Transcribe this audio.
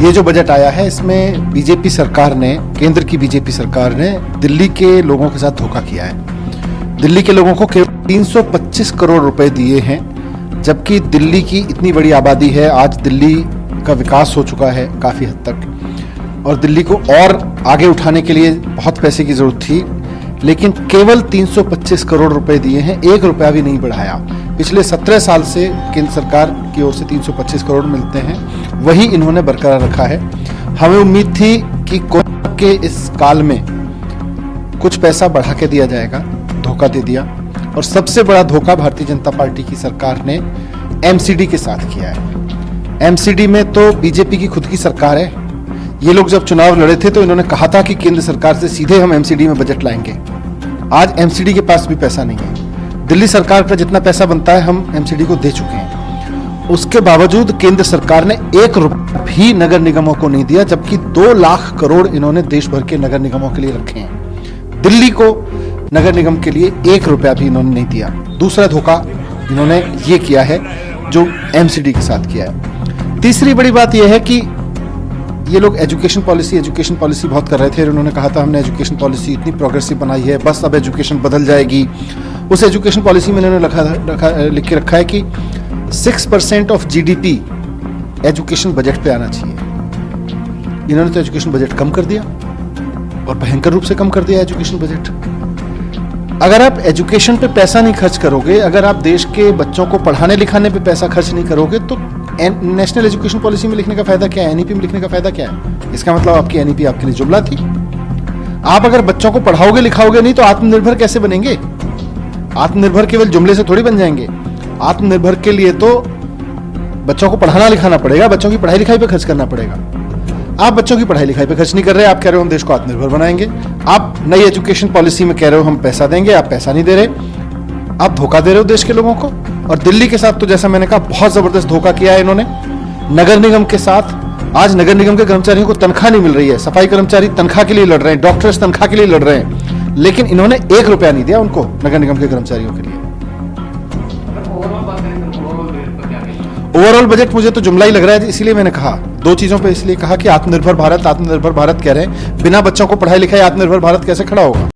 ये जो बजट आया है इसमें बीजेपी सरकार ने, केंद्र की बीजेपी सरकार ने दिल्ली के लोगों के साथ धोखा किया है। दिल्ली के लोगों को केवल 325 करोड़ रुपए दिए हैं, जबकि दिल्ली की इतनी बड़ी आबादी है। आज दिल्ली का विकास हो चुका है काफ़ी हद तक और दिल्ली को और आगे उठाने के लिए बहुत पैसे की ज़रूरत थी, लेकिन केवल 325 करोड़ रुपए दिए हैं, 1 रुपया भी नहीं बढ़ाया। पिछले 17 साल से केंद्र सरकार की ओर से 325 करोड़ मिलते हैं, वही इन्होंने बरकरार रखा है। हमें उम्मीद थी कि कोरोना के इस काल में कुछ पैसा बढ़ा के दिया जाएगा, धोखा दे दिया। और सबसे बड़ा धोखा भारतीय जनता पार्टी की सरकार ने एमसीडी के साथ किया है। एमसीडी में तो बीजेपी की खुद की सरकार है। ये लोग जब चुनाव लड़े थे तो इन्होंने कहा था कि केंद्र सरकार से सीधे हम एमसीडी में बजट लाएंगे। आज एमसीडी के पास भी पैसा नहीं है। दिल्ली सरकार का जितना पैसा बनता है हम एमसीडी को दे चुके हैं। उसके बावजूद केंद्र सरकार ने 1 रुपया भी नगर निगमों को नहीं दिया, जबकि 2 लाख करोड़ इन्होंने देश भर के नगर निगमों के लिए रखे हैं। दिल्ली को नगर निगम के लिए 1 रुपया भी इन्होंने नहीं दिया। दूसरा धोखा इन्होंने ये किया है जो एमसीडी के साथ किया है। तीसरी बड़ी बात यह है कि ये लोग एजुकेशन पॉलिसी बहुत कर रहे थे। उन्होंने कहा था हमने एजुकेशन पॉलिसी इतनी प्रोग्रेसिव बनाई है, बस अब एजुकेशन बदल जाएगी। उस एजुकेशन पॉलिसी में इन्होंने लिख के रखा है कि 6% ऑफ जीडीपी एजुकेशन बजट पे आना चाहिए। इन्होंने तो एजुकेशन बजट कम कर दिया और भयंकर रूप से कम कर दिया एजुकेशन बजट। अगर आप एजुकेशन पे पैसा नहीं खर्च करोगे, अगर आप देश के बच्चों को पढ़ाने लिखाने पे पैसा खर्च नहीं करोगे, तो नेशनल एजुकेशन पॉलिसी में लिखने का फायदा क्या है, एनईपी में लिखने का फायदा क्या है? इसका मतलब आपकी एनईपी आपके लिए जुमला थी। आप अगर बच्चों को पढ़ाओगे लिखाओगे नहीं तो आत्मनिर्भर कैसे बनेंगे? आत्मनिर्भर केवल जुमले से थोड़ी बन जाएंगे। आत्मनिर्भर के लिए तो बच्चों को पढ़ाना लिखाना पड़ेगा, बच्चों की पढ़ाई लिखाई पे खर्च करना पड़ेगा। आप बच्चों की पढ़ाई लिखाई पे खर्च नहीं कर रहे, आप कह रहे हो हम देश को आत्मनिर्भर बनाएंगे। आप नई एजुकेशन पॉलिसी में कह रहे हो हम पैसा देंगे, आप पैसा नहीं दे रहे, आप धोखा दे रहे हो देश के लोगों को। और दिल्ली के साथ तो जैसा मैंने कहा बहुत जबरदस्त धोखा किया है इन्होंने। नगर निगम के साथ आज नगर निगम के कर्मचारियों को तनख्वाह नहीं मिल रही है। सफाई कर्मचारी तनख्वाह के लिए लड़ रहे हैं, डॉक्टर्स तनख्वाह के लिए लड़ रहे हैं, लेकिन इन्होंने 1 रुपया नहीं दिया उनको, नगर निगम के कर्मचारियों के लिए। ओवरऑल बजट मुझे तो जुमला ही लग रहा है, इसीलिए मैंने कहा 2 चीजों पे इसलिए कहा कि आत्मनिर्भर भारत कह रहे हैं। बिना बच्चों को पढ़ाई लिखाई आत्मनिर्भर भारत कैसे खड़ा होगा?